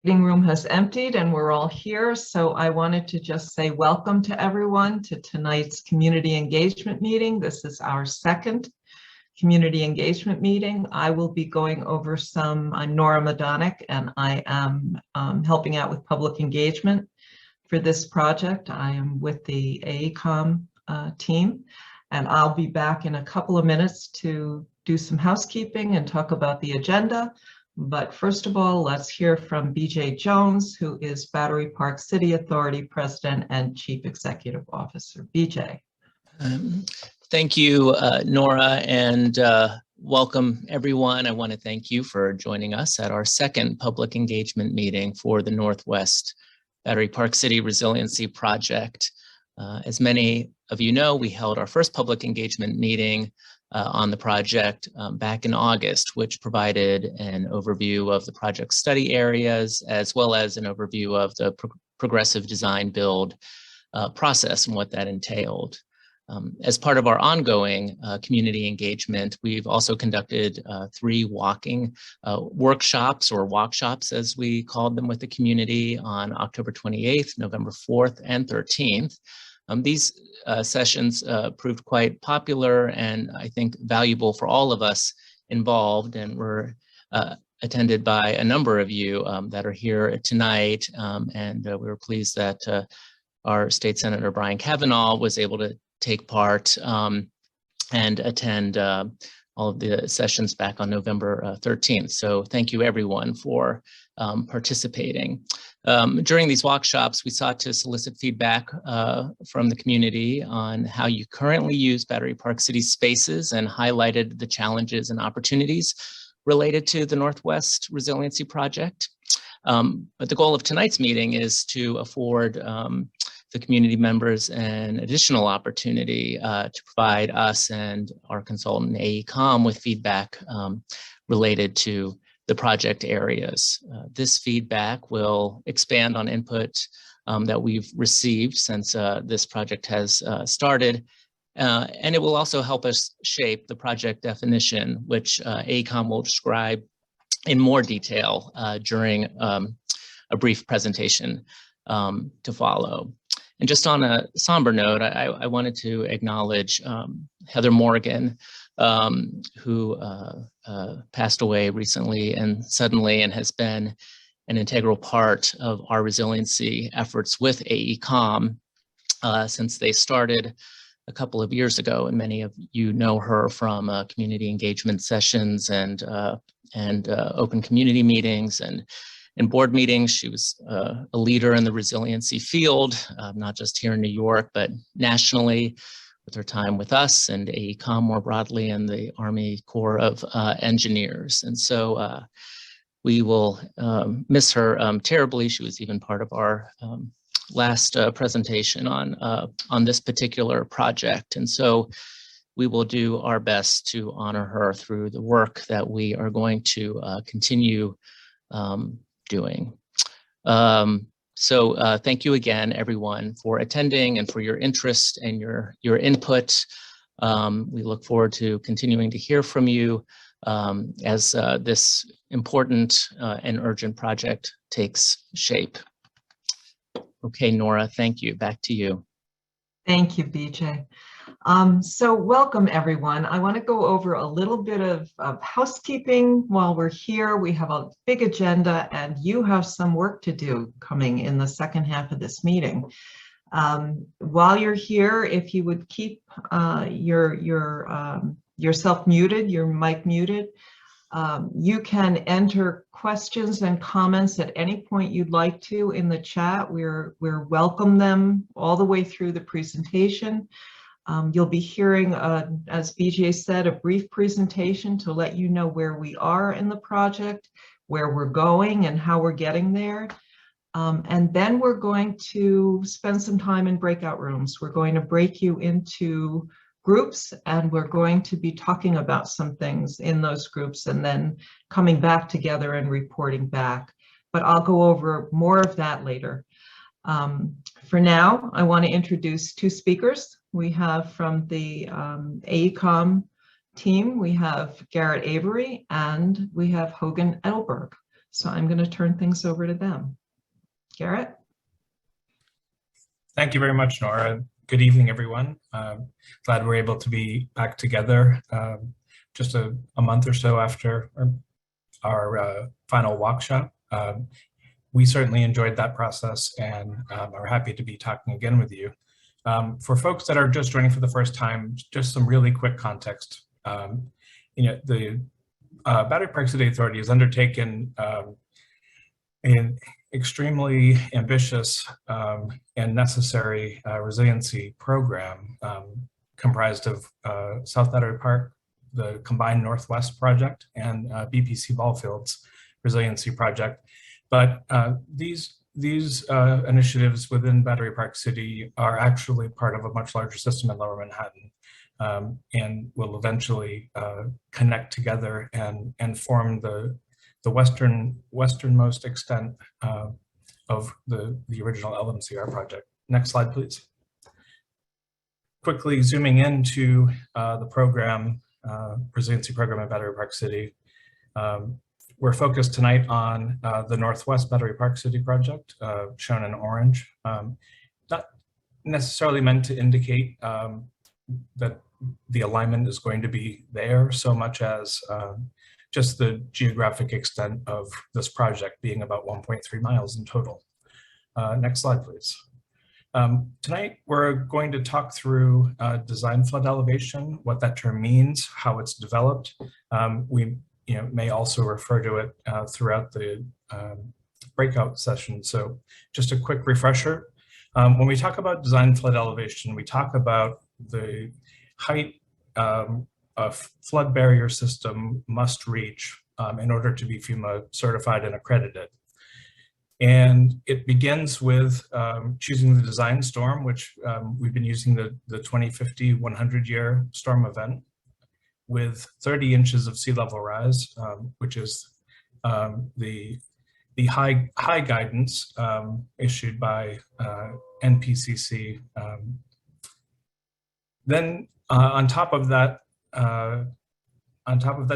Meeting room has emptied and we're all here, so I wanted to just say welcome to everyone to tonight's community engagement meeting. This is our second community engagement meeting. I will be going over I'm Nora Madonic, and I am helping out with public engagement for this project. I am with the AECOM team, and I'll be back in a couple of minutes to do some housekeeping and talk about the agenda. But first of all, let's hear from BJ Jones, who is Battery Park City Authority President and Chief Executive Officer. BJ. Thank you, Nora, and welcome everyone. I want to thank you for joining us at our second public engagement meeting for the Northwest Battery Park City Resiliency Project. As many of you know, we held our first public engagement meeting on the project back in August, which provided an overview of the project study areas, as well as an overview of the progressive design build process and what that entailed. As part of our ongoing community engagement, we've also conducted 3 walking workshops, or walkshops as we called them, with the community on October 28th, November 4th, and 13th. These sessions proved quite popular and I think valuable for all of us involved, and were attended by a number of you that are here tonight. And we were pleased that our State Senator Brian Cavanaugh was able to take part and attend all of the sessions back on November 13th. So thank you everyone for participating. During these workshops, we sought to solicit feedback from the community on how you currently use Battery Park City spaces, and highlighted the challenges and opportunities related to the Northwest Resiliency Project. But the goal of tonight's meeting is to afford the community members an additional opportunity to provide us and our consultant AECOM with feedback related to the project areas. This feedback will expand on input that we've received since this project has started, and it will also help us shape the project definition, which AECOM will describe in more detail during a brief presentation to follow. And just on a somber note, I wanted to acknowledge Heather Morgan, who passed away recently and suddenly, and has been an integral part of our resiliency efforts with AECOM since they started a couple of years ago. And many of you know her from community engagement sessions and open community meetings and board meetings. She was a leader in the resiliency field, not just here in New York, but nationally, with her time with us and AECOM more broadly, and the Army Corps of Engineers. And so we will miss her terribly. She was even part of our last presentation on this particular project. And so we will do our best to honor her through the work that we are going to continue doing. So thank you again, everyone, for attending and for your interest and your input. We look forward to continuing to hear from you as this important and urgent project takes shape. Okay, Nora, thank you. Back to you. Thank you, BJ. So welcome everyone. I want to go over a little bit of housekeeping while we're here. We have a big agenda, and you have some work to do coming in the second half of this meeting. While you're here, if you would keep yourself muted, your mic muted, you can enter questions and comments at any point you'd like to in the chat. We're welcome them all the way through the presentation. You'll be hearing, as BJ said, a brief presentation to let you know where we are in the project, where we're going, and how we're getting there. And then we're going to spend some time in breakout rooms. We're going to break you into groups, and we're going to be talking about some things in those groups and then coming back together and reporting back. But I'll go over more of that later. For now, I want to introduce 2 speakers. We have from the AECOM team, we have Garrett Avery, and we have Hogan Edelberg. So I'm going to turn things over to them. Garrett? Thank you very much, Nora. Good evening, everyone. Glad we're able to be back together just a month or so after our final workshop. We certainly enjoyed that process and are happy to be talking again with you. For folks that are just joining for the first time, just some really quick context. The Battery Park City Authority has undertaken an extremely ambitious and necessary resiliency program comprised of South Battery Park, the combined Northwest project, and BPC Ballfields Resiliency Project. But these initiatives within Battery Park City are actually part of a much larger system in Lower Manhattan, and will eventually connect together and form the westernmost extent of the original LMCR project. Next slide, please. Quickly zooming into the program, resiliency program at Battery Park City. We're focused tonight on the Northwest Battery Park City project, shown in orange. Not necessarily meant to indicate that the alignment is going to be there so much as just the geographic extent of this project being about 1.3 miles in total. Next slide, please. Tonight, we're going to talk through design flood elevation, what that term means, how it's developed. We may also refer to it throughout the breakout session. So just a quick refresher. When we talk about design flood elevation, we talk about the height a flood barrier system must reach in order to be FEMA certified and accredited. And it begins with choosing the design storm, which we've been using the 2050 100-year storm event with 30 inches of sea level rise, which is the high guidance issued by NPCC. Then on top of that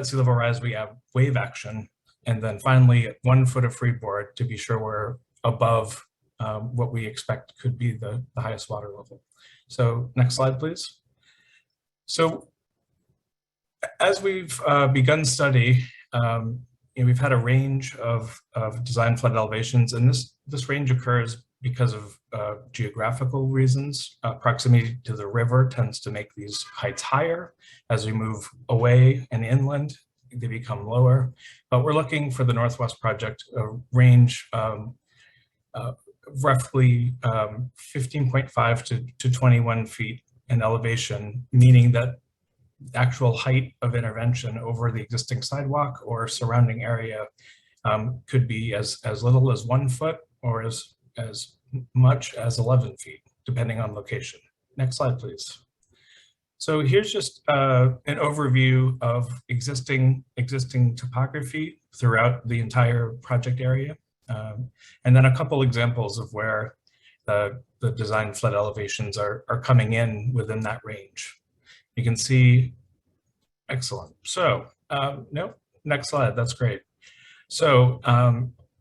sea level rise, we have wave action, and then finally 1 foot of freeboard to be sure we're above what we expect could be the highest water level. So next slide, please. So as we've begun study, we've had a range of design flood elevations, and this range occurs because of geographical reasons. Proximity to the river tends to make these heights higher. As we move away and inland, they become lower. But we're looking for the Northwest project, a range roughly 15.5 to 21 feet in elevation, meaning that the actual height of intervention over the existing sidewalk or surrounding area could be as little as 1 foot or as much as 11 feet, depending on location. Next slide, please. So here's just an overview of existing topography throughout the entire project area. And then a couple examples of where the design flood elevations are coming in within that range. You can see, excellent. So, no, next slide, that's great. So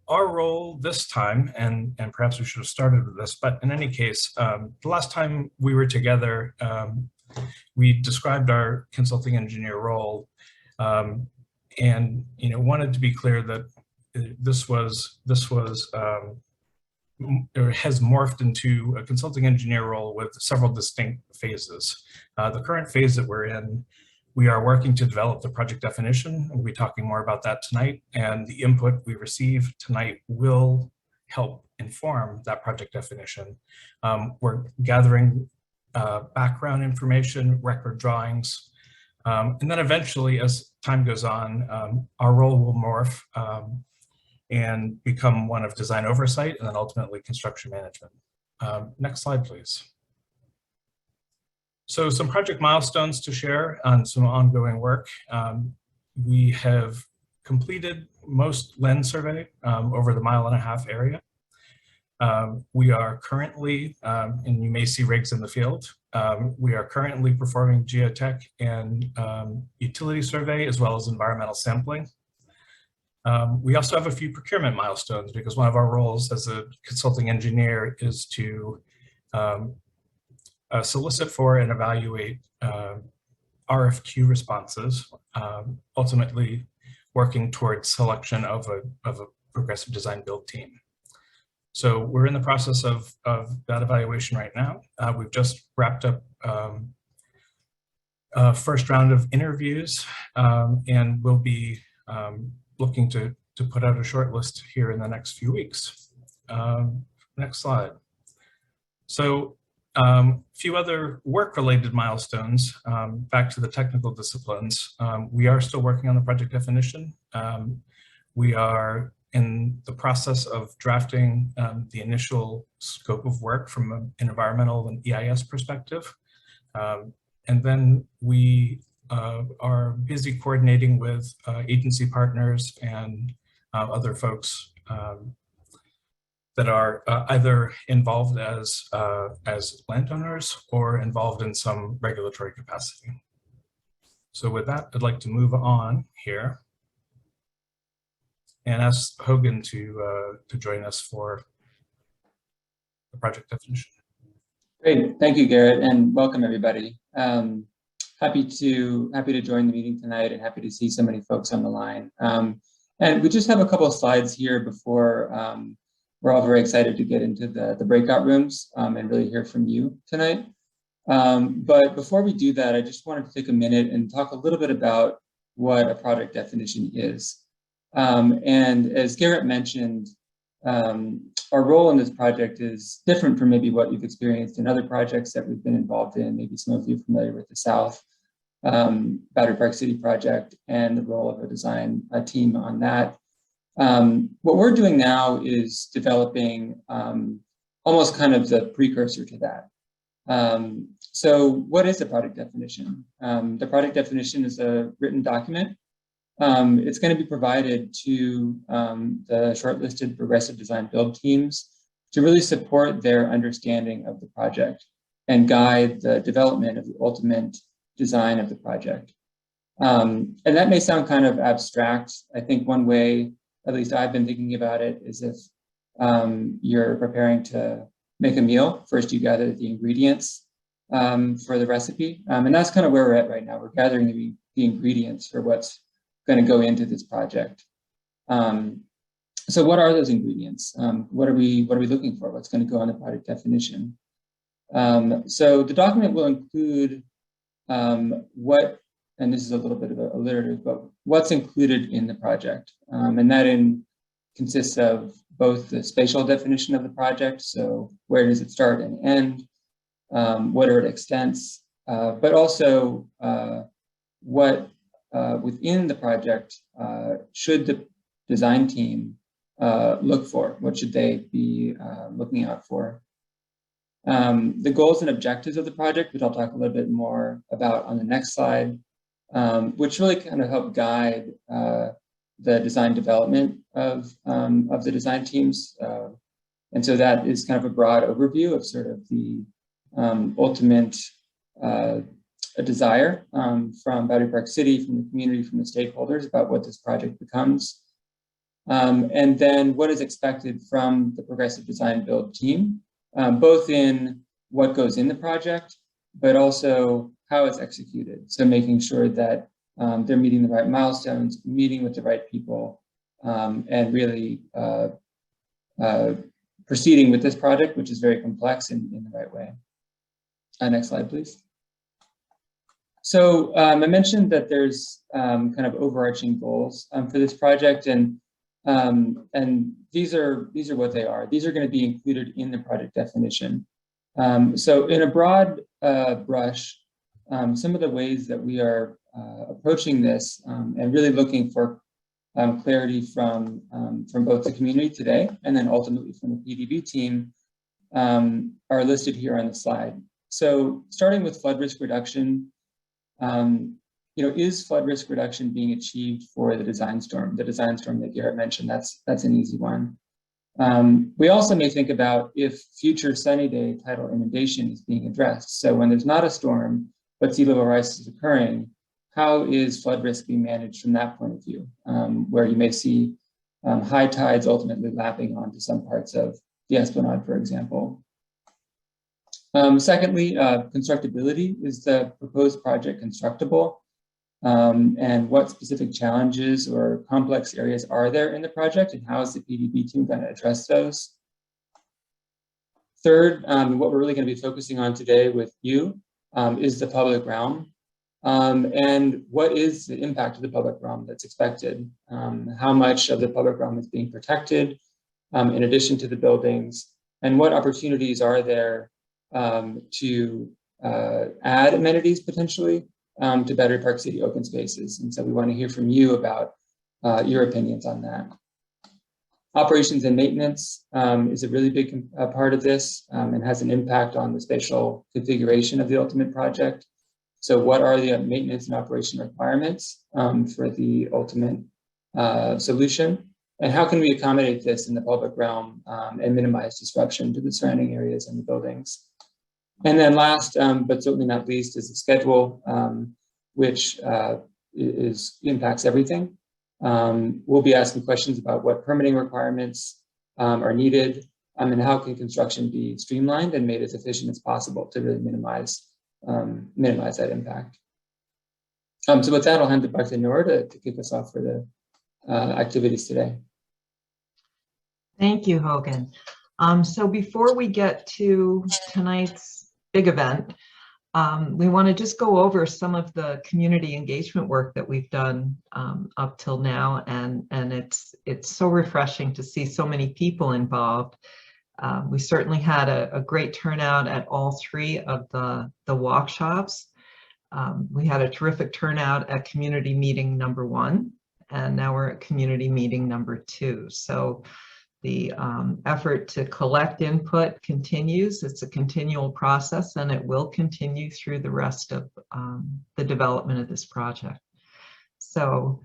our role this time, and perhaps we should have started with this, but in any case, the last time we were together, we described our consulting engineer role, and wanted to be clear that this has morphed into a consulting engineer role with several distinct phases. The current phase that we're in, we are working to develop the project definition. We'll be talking more about that tonight, and the input we receive tonight will help inform that project definition. We're gathering background information, record drawings, and then eventually, as time goes on, our role will morph and become one of design oversight and then ultimately construction management. Next slide, please. So some project milestones to share on some ongoing work. We have completed most land survey over the 1.5 mile area. We are currently, and you may see rigs in the field, we are currently performing geotech and utility survey as well as environmental sampling. We also have a few procurement milestones because one of our roles as a consulting engineer is to solicit for and evaluate RFQ responses, ultimately working towards selection of a progressive design build team. So we're in the process of that evaluation right now. We've just wrapped up first round of interviews, and we'll be looking to put out a short list here in the next few weeks. Next slide. So a few other work-related milestones, back to the technical disciplines. We are still working on the project definition. We are in the process of drafting the initial scope of work from an environmental and EIS perspective. And then we are busy coordinating with agency partners and other folks that are either involved as landowners or involved in some regulatory capacity. So with that, I'd like to move on here and ask Hogan to join us for the project definition. Great, thank you, Garrett, and welcome everybody. Happy to join the meeting tonight, and happy to see so many folks on the line. And we just have a couple of slides here before we're all very excited to get into the breakout rooms and really hear from you tonight. But before we do that, I just wanted to take a minute and talk a little bit about what a project definition is. And as Garrett mentioned, our role in this project is different from maybe what you've experienced in other projects that we've been involved in. Maybe some of you are familiar with the South Battery Park City project and the role of a design team on that. What we're doing now is developing almost kind of the precursor to that. So what is a project definition? The project definition is a written document. It's going to be provided to the shortlisted progressive design build teams to really support their understanding of the project and guide the development of the ultimate design of the project. And that may sound kind of abstract. I think one way, at least I've been thinking about it, is if you're preparing to make a meal. First, you gather the ingredients for the recipe. And that's kind of where we're at right now. We're gathering the ingredients for what's going to go into this project. So what are those ingredients? What are we looking for? What's going to go on the project definition? So the document will include what, and this is a little bit of a alliterative, but what's included in the project. And that consists of both the spatial definition of the project, so where does it start and end, what are its extents, but also what within the project should the design team look for? What should they be looking out for? The goals and objectives of the project, which I'll talk a little bit more about on the next slide, which really kind of help guide the design development of the design teams. And so that is kind of a broad overview of sort of the ultimate desire from Battery Park City, from the community, from the stakeholders about what this project becomes. And then what is expected from the progressive design build team, both in what goes in the project, but also how it's executed. So making sure that they're meeting the right milestones, meeting with the right people, and really proceeding with this project, which is very complex, in the right way. Next slide, please. So I mentioned that there's kind of overarching goals for this project, and these are what they are. These are going to be included in the project definition. So in a broad brush, some of the ways that we are approaching this and really looking for clarity from both the community today and then ultimately from the PDB team are listed here on the slide. So starting with flood risk reduction, is flood risk reduction being achieved for the design storm? The design storm that Garrett mentioned, that's an easy one. We also may think about if future sunny day tidal inundation is being addressed. So when there's not a storm, but sea level rise is occurring, how is flood risk being managed from that point of view, where you may see high tides ultimately lapping onto some parts of the Esplanade, for example. Secondly, constructability. Is the proposed project constructible? And what specific challenges or complex areas are there in the project, and how is the PDB team going to address those? Third, what we're really going to be focusing on today with you is the public realm. And what is the impact of the public realm that's expected? How much of the public realm is being protected in addition to the buildings? And what opportunities are there to add amenities potentially to Battery Park City open spaces? And so we want to hear from you about your opinions on that. Operations and maintenance is a really big part of this and has an impact on the spatial configuration of the ultimate project. So what are the maintenance and operation requirements for the ultimate solution? And how can we accommodate this in the public realm and minimize disruption to the surrounding areas and the buildings? And then last, but certainly not least, is the schedule, which impacts everything. We'll be asking questions about what permitting requirements are needed, and how can construction be streamlined and made as efficient as possible to really minimize that impact. So with that, I'll hand it back to Nora to kick us off for the activities today. Thank you, Hogan. So before we get to tonight's big event, we want to just go over some of the community engagement work that we've done up till now, and it's so refreshing to see so many people involved. We certainly had a great turnout at all three of the workshops. We had a terrific turnout at community meeting number 1, and now we're at community meeting number 2. So the effort to collect input continues. It's a continual process, and it will continue through the rest of the development of this project. So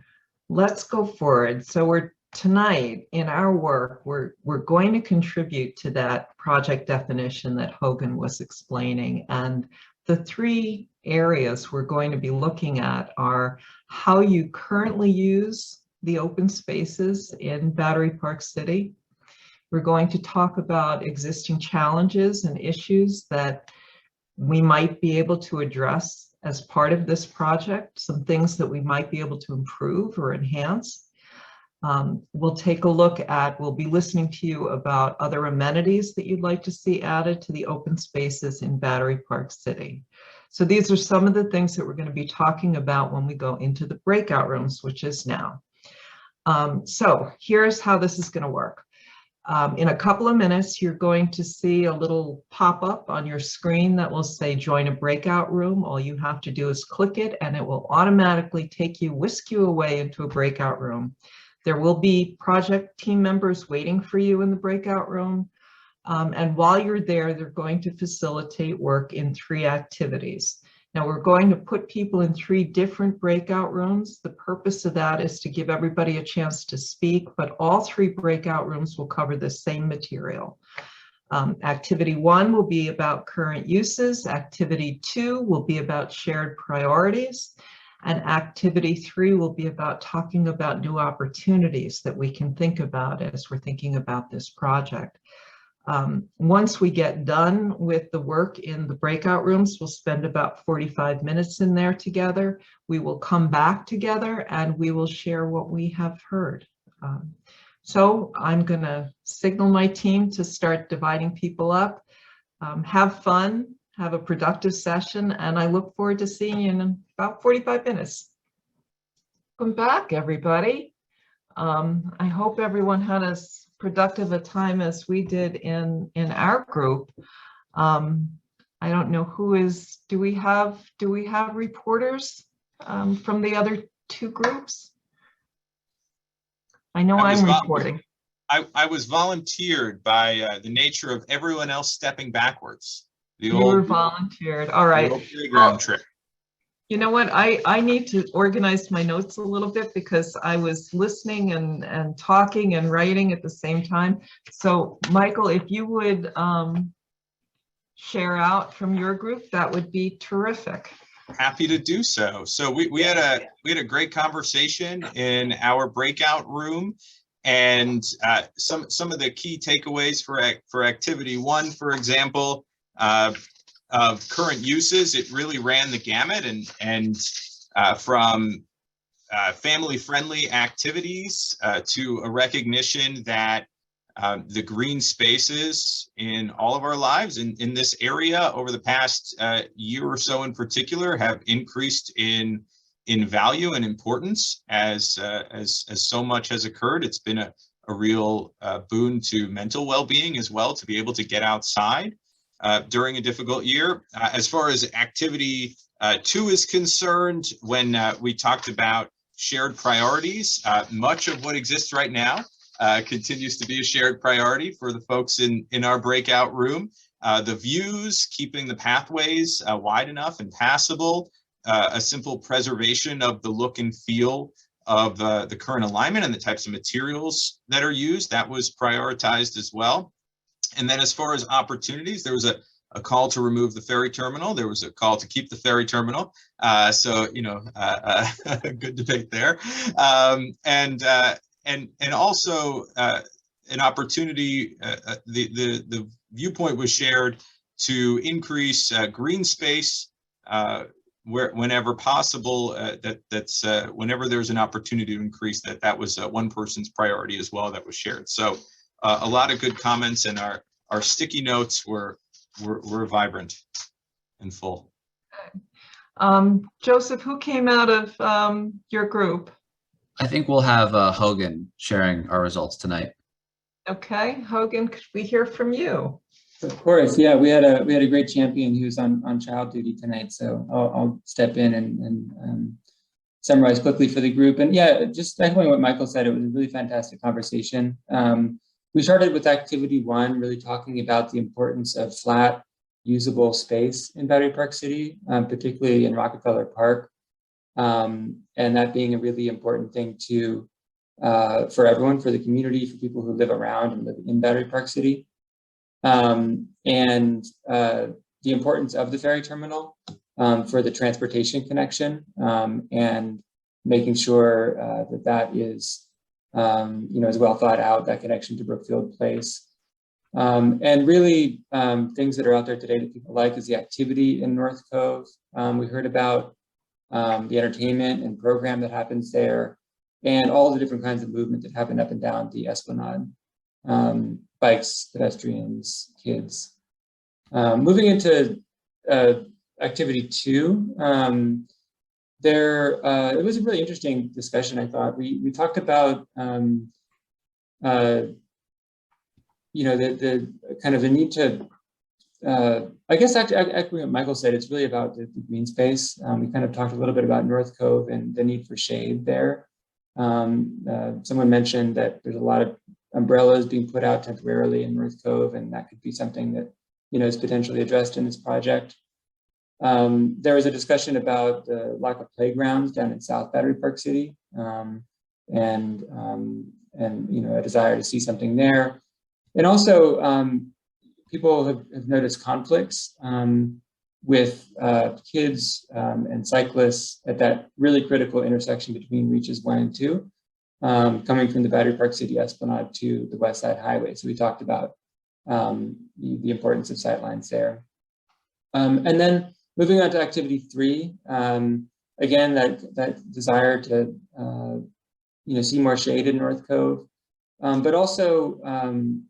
let's go forward. So tonight in our work, we're going to contribute to that project definition that Hogan was explaining. And the 3 areas we're going to be looking at are how you currently use the open spaces in Battery Park City. We're going to talk about existing challenges and issues that we might be able to address as part of this project, some things that we might be able to improve or enhance. We'll take a look at, we'll be listening to you about other amenities that you'd like to see added to the open spaces in Battery Park City. So these are some of the things that we're going to be talking about when we go into the breakout rooms, which is now. So here's how this is going to work. In a couple of minutes, you're going to see a little pop-up on your screen that will say join a breakout room. All you have to do is click it, and it will automatically whisk you away into a breakout room. There will be project team members waiting for you in the breakout room. And while you're there, they're going to facilitate work in 3 activities. Now, we're going to put people in 3 different breakout rooms. The purpose of that is to give everybody a chance to speak, but all 3 breakout rooms will cover the same material. Activity 1 will be about current uses. Activity 2 will be about shared priorities. And activity 3 will be about talking about new opportunities that we can think about as we're thinking about this project. Once we get done with the work in the breakout rooms, we'll spend about 45 minutes in there together. We will come back together and we will share what we have heard. So I'm going to signal my team to start dividing people up. Have fun, have a productive session, and I look forward to seeing you in about 45 minutes. Welcome back, everybody. I hope everyone had as productive a time as we did in our group. I don't know who is, do we have reporters from the other 2 groups? I know I'm reporting. I was volunteered by the nature of everyone else stepping backwards. You were volunteered. All right. Playground trick. You know what? I need to organize my notes a little bit because I was listening and talking and writing at the same time. So Michael, if you would share out from your group, that would be terrific. Happy to do so. So we had a great conversation in our breakout room, and some of the key takeaways for activity one, for example, of current uses, it really ran the gamut, and from family-friendly activities to a recognition that the green spaces in all of our lives in this area over the past year or so in particular have increased in value and importance as so much has occurred. It's been a real boon to mental well-being as well, to be able to get outside during a difficult year. As far as activity 2 is concerned, when we talked about shared priorities, much of what exists right now continues to be a shared priority for the folks in our breakout room. The views, keeping the pathways wide enough and passable, a simple preservation of the look and feel of the current alignment and the types of materials that are used, that was prioritized as well. And then as far as opportunities, there was a call to remove the ferry terminal. There was a call to keep the ferry terminal. So, you know, a good debate there. And also an opportunity, the viewpoint was shared to increase green space whenever possible. That's whenever there's an opportunity to increase that was one person's priority as well that was shared. So a lot of good comments, and our sticky notes were vibrant and full. Joseph, who came out of your group? I think we'll have Hogan sharing our results tonight. Okay, Hogan, could we hear from you? Of course, yeah. We had a great champion who's on child duty tonight, so I'll step in and summarize quickly for the group. And yeah, just echoing what Michael said, it was a really fantastic conversation. We started with activity 1, really talking about the importance of flat, usable space in Battery Park City, particularly in Rockefeller Park. And that being a really important thing to for everyone, for the community, for people who live around and live in Battery Park City. And the importance of the ferry terminal for the transportation connection, and making sure that is is well thought out, that connection to Brookfield Place. And really things that are out there today that people like is the activity in North Cove. We heard about the entertainment and program that happens there, and all the different kinds of movement that happen up and down the Esplanade. Bikes, pedestrians, kids. Moving into activity 2, it was a really interesting discussion, I thought. We talked about the kind of the need to, I guess echoing what Michael said, it's really about the green space. We kind of talked a little bit about North Cove and the need for shade there. Someone mentioned that there's a lot of umbrellas being put out temporarily in North Cove, and that could be something that is potentially addressed in this project. There was a discussion about the lack of playgrounds down in South Battery Park City, and a desire to see something there. And also, people have noticed conflicts with kids and cyclists at that really critical intersection between reaches 1 and 2, coming from the Battery Park City Esplanade to the West Side Highway. So we talked about the importance of sightlines there. And then moving on to activity 3, again, that desire to see more shade in North Cove, but also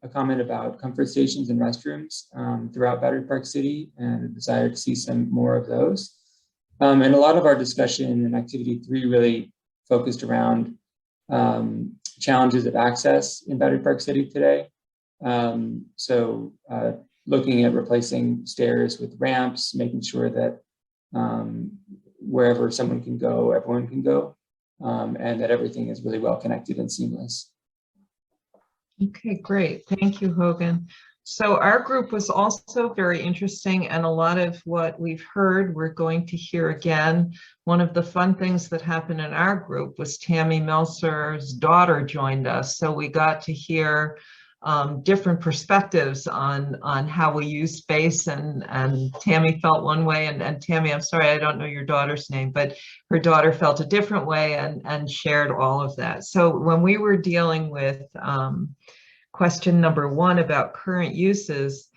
a comment about comfort stations and restrooms throughout Battery Park City, and a desire to see some more of those. And a lot of our discussion in activity 3 really focused around challenges of access in Battery Park City today. So looking at replacing stairs with ramps, making sure that wherever someone can go, everyone can go, and that everything is really well connected and seamless. Okay, great. Thank you, Hogan. So our group was also very interesting, and a lot of what we've heard, we're going to hear again. One of the fun things that happened in our group was Tammy Melser's daughter joined us. So we got to hear different perspectives on how we use space, and Tammy felt one way, and Tammy, I'm sorry, I don't know your daughter's name, but her daughter felt a different way, and shared all of that. So when we were dealing with question number 1 about current uses,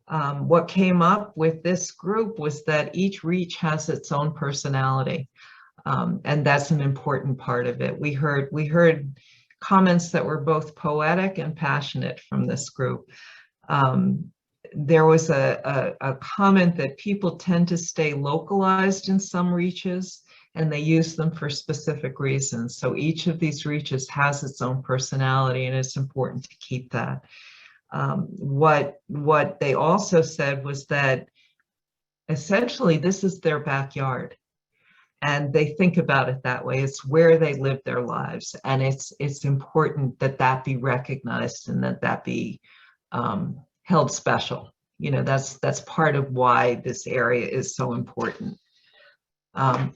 what came up with this group was that each reach has its own personality, and that's an important part of it. We heard comments that were both poetic and passionate from this group. There was a comment that people tend to stay localized in some reaches, and they use them for specific reasons. So each of these reaches has its own personality, and it's important to keep that. What they also said was that essentially this is their backyard, and they think about it that way. It's where they live their lives, and it's important that that be recognized and that be held special. You know, that's part of why this area is so important.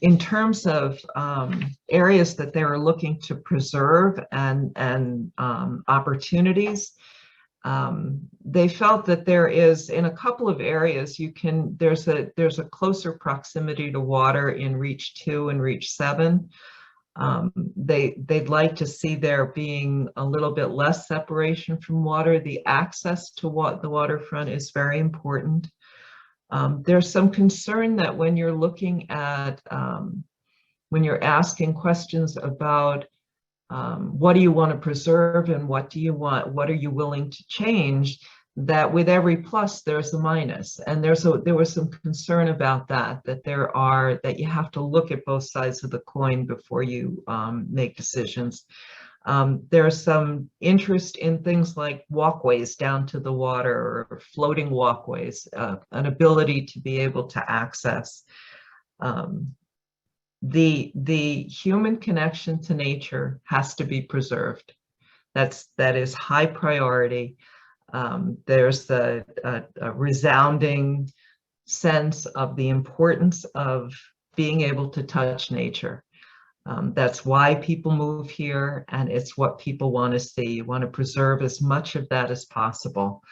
In terms of areas that they were looking to preserve and opportunities, they felt that there is, in a couple of areas, there's a closer proximity to water in Reach 2 and Reach 7. They'd like to see there being a little bit less separation from water. The access to the waterfront is very important. There's some concern that when you're looking at, when you're asking questions about what do you want to preserve and what are you willing to change, that with every plus there's a minus, and there was some concern about that you have to look at both sides of the coin before you make decisions. There's some interest in things like walkways down to the water, or floating walkways, an ability to be able to access. The human connection to nature has to be preserved. That is high priority. There's a resounding sense of the importance of being able to touch nature. That's why people move here, and it's what people want to see. You want to preserve as much of that as possible.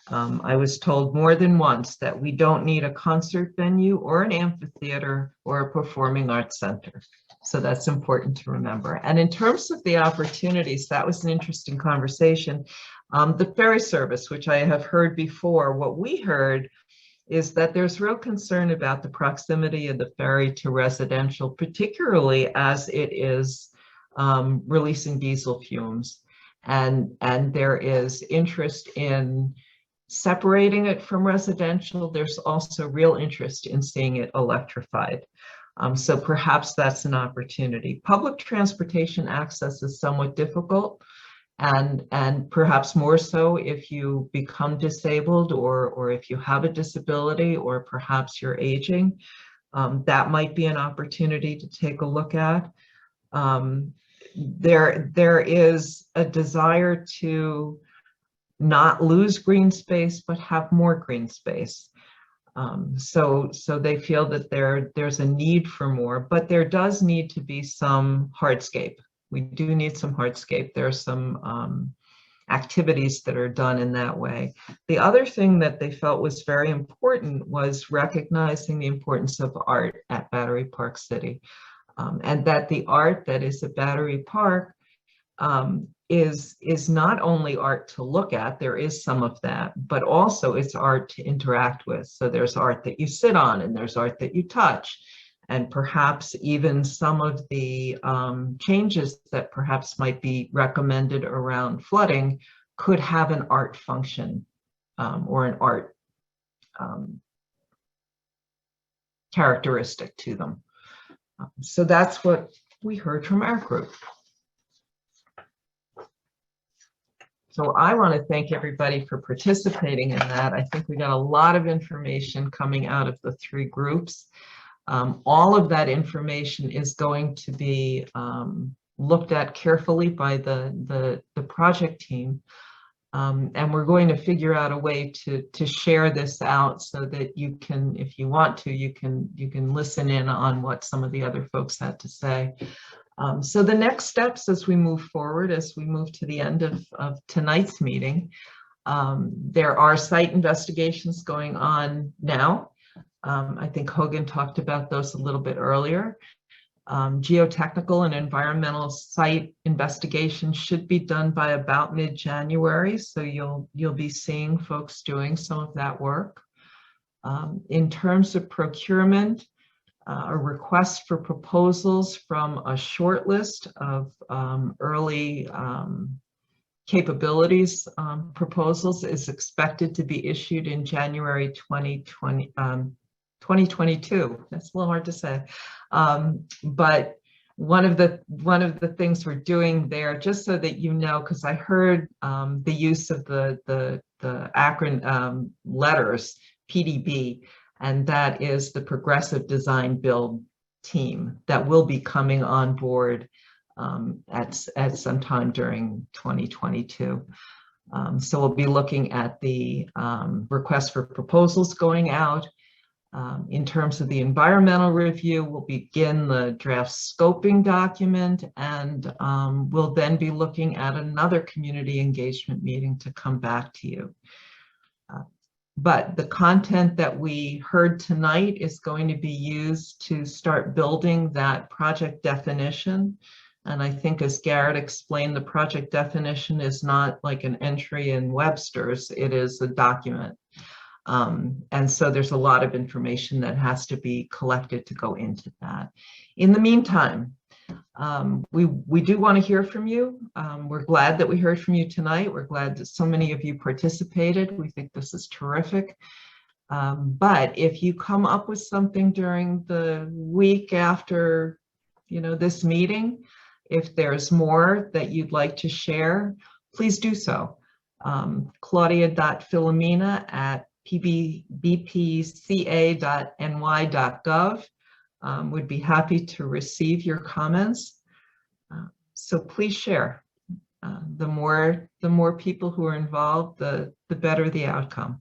I was told more than once that we don't need a concert venue or an amphitheater or a performing arts center. So that's important to remember. And in terms of the opportunities, that was an interesting conversation. The ferry service, which I have heard before, what we heard is that there's real concern about the proximity of the ferry to residential, particularly as it is releasing diesel fumes. And there is interest in separating it from residential. There's also real interest in seeing it electrified. So perhaps that's an opportunity. Public transportation access is somewhat difficult, and perhaps more so if you become disabled, or if you have a disability, or perhaps you're aging. That might be an opportunity to take a look at. There is a desire to not lose green space, but have more green space. So they feel that there's a need for more, but there does need to be some hardscape. We do need some hardscape. There are some activities that are done in that way. The other thing that they felt was very important was recognizing the importance of art at Battery Park City, and that the art that is at Battery Park is not only art to look at, there is some of that, but also it's art to interact with. So there's art that you sit on, and there's art that you touch, and perhaps even some of the changes that perhaps might be recommended around flooding could have an art function, or an art characteristic to them. So that's what we heard from our group. So I want to thank everybody for participating in that. I think we got a lot of information coming out of the 3 groups. All of that information is going to be looked at carefully by the project team. And we're going to figure out a way to share this out so that you can, if you want to, you can listen in on what some of the other folks had to say. So the next steps as we move forward, as we move to the end of tonight's meeting, there are site investigations going on now. I think Hogan talked about those a little bit earlier. Geotechnical and environmental site investigation should be done by about mid-January, so you'll be seeing folks doing some of that work. In terms of procurement, a request for proposals from a short list of early capabilities proposals is expected to be issued in January 2022. That's a little hard to say. But one of the things we're doing there, just so that you know, because I heard the use of the acronym letters, PDB, and that is the Progressive Design Build team that will be coming on board at some time during 2022. So we'll be looking at the request for proposals going out. In terms of the environmental review, we'll begin the draft scoping document, and we'll then be looking at another community engagement meeting to come back to you. But the content that we heard tonight is going to be used to start building that project definition. And I think, as Garrett explained, the project definition is not like an entry in Webster's, it is a document. And so there's a lot of information that has to be collected to go into that. In the meantime, we do want to hear from you. We're glad that we heard from you tonight. We're glad that so many of you participated. We think this is terrific. But if you come up with something during the week after, this meeting, if there's more that you'd like to share, please do so. Claudia.Filomena@bpca.ny.gov. Would be happy to receive your comments. So please share. The more people who are involved, the better the outcome.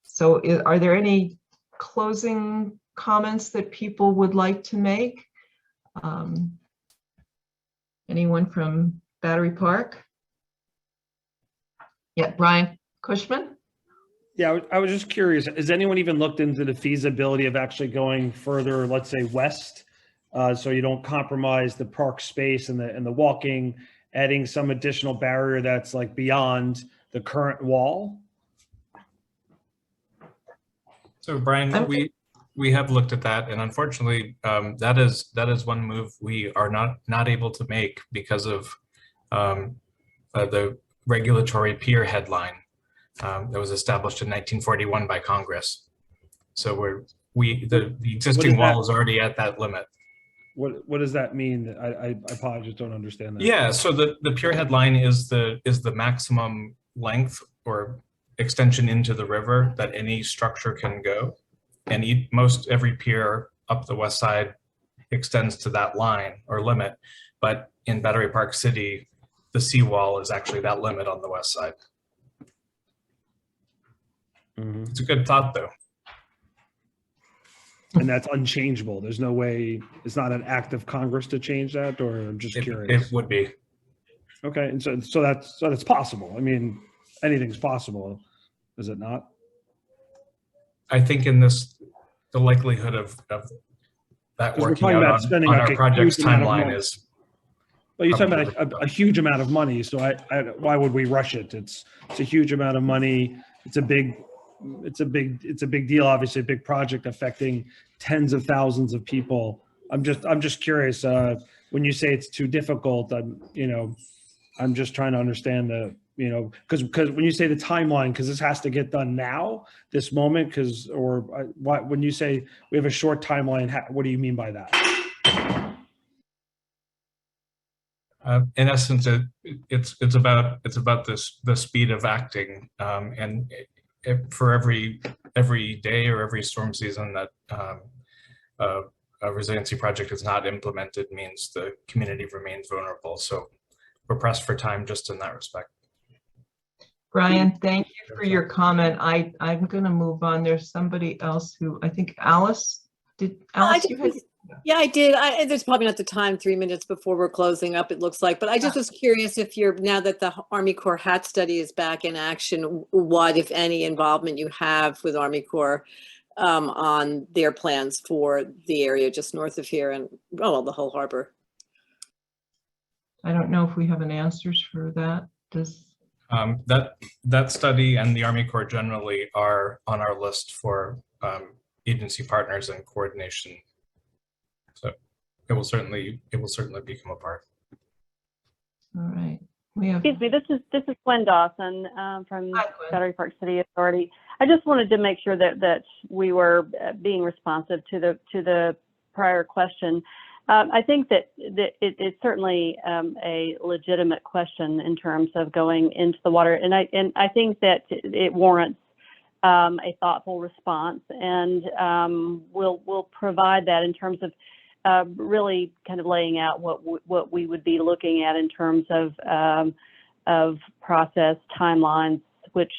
So are there any closing comments that people would like to make? Anyone from Battery Park? Yeah, Brian Cushman? Yeah, I was just curious, has anyone even looked into the feasibility of actually going further, let's say west, so you don't compromise the park space and the walking, adding some additional barrier that's like beyond the current wall? So Brian, we have looked at that, and unfortunately, that is one move we are not able to make because of the regulatory pier headline that was established in 1941 by Congress. So the existing wall is already at that limit. What does that mean? I apologize, don't understand that. Yeah, so the pier headline is the maximum length or extension into the river that any structure can go, and every pier up the west side extends to that line or limit. But in Battery Park City, the seawall is actually that limit on the west side. Mm-hmm. It's a good thought, though. And that's unchangeable. There's no way, it's not an act of Congress to change that, or I'm just curious. It would be. Okay, and so that's possible. I mean, anything's possible, is it not? I think in the likelihood of that working out on our project's timeline is. Well, you're talking about a huge amount of money, so why would we rush it? It's a huge amount of money. It's a big deal. Obviously, a big project affecting tens of thousands of people. I'm just curious. When you say it's too difficult, I'm just trying to understand because when you say the timeline, because this has to get done now, this moment, when you say we have a short timeline, what do you mean by that? In essence, it's about the speed of acting, and for every day or every storm season that a resiliency project is not implemented means the community remains vulnerable. So we're pressed for time just in that respect. Brian, thank you for your comment. I'm going to move on. There's somebody else who, I think Alice, you had? Yeah, I did. There's probably not the time, 3 minutes before we're closing up, it looks like, but I just was curious if now that the Army Corps HAT study is back in action, what, if any, involvement you have with Army Corps on their plans for the area just north of here and, well, the whole harbor. I don't know if we have an answers for that. That study and the Army Corps generally are on our list for agency partners and coordination. So it will certainly become a part. All right. We have. Excuse me, this is Gwen Dawson from Hi, Gwen. Battery Park City Authority. I just wanted to make sure that we were being responsive to the prior question. I think that it's certainly a legitimate question in terms of going into the water, and I think that it warrants a thoughtful response, and we'll provide that in terms of really kind of laying out what we would be looking at in terms of process timelines, which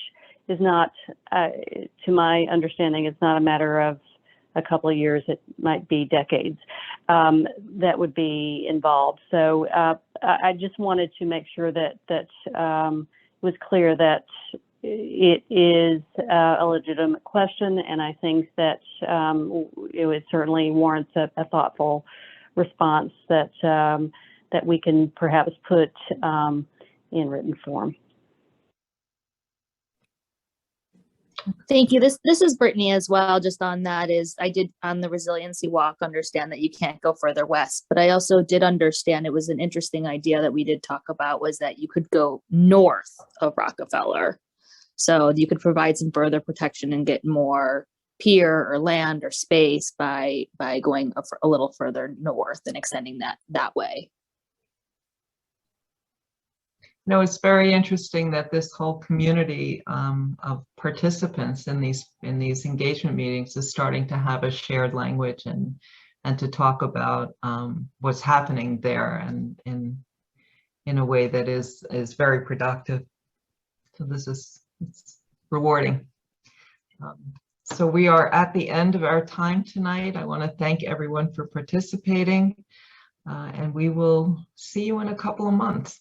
is not, to my understanding, it's not a matter of a couple of years, it might be decades that would be involved. So I just wanted to make sure that it was clear that it is a legitimate question, and I think that it would certainly warrants a thoughtful response that that we can perhaps put in written form. Thank you. This is Brittany as well. Just on that is I did on the resiliency walk understand that you can't go further west, but I also did understand it was an interesting idea that we did talk about was that you could go north of Rockefeller. So you could provide some further protection and get more pier or land or space by going a little further north and extending that way. No, it's very interesting that this whole community of participants in these engagement meetings is starting to have a shared language and to talk about what's happening there and in a way that is very productive. So it's rewarding. So we are at the end of our time tonight. I want to thank everyone for participating, and we will see you in a couple of months.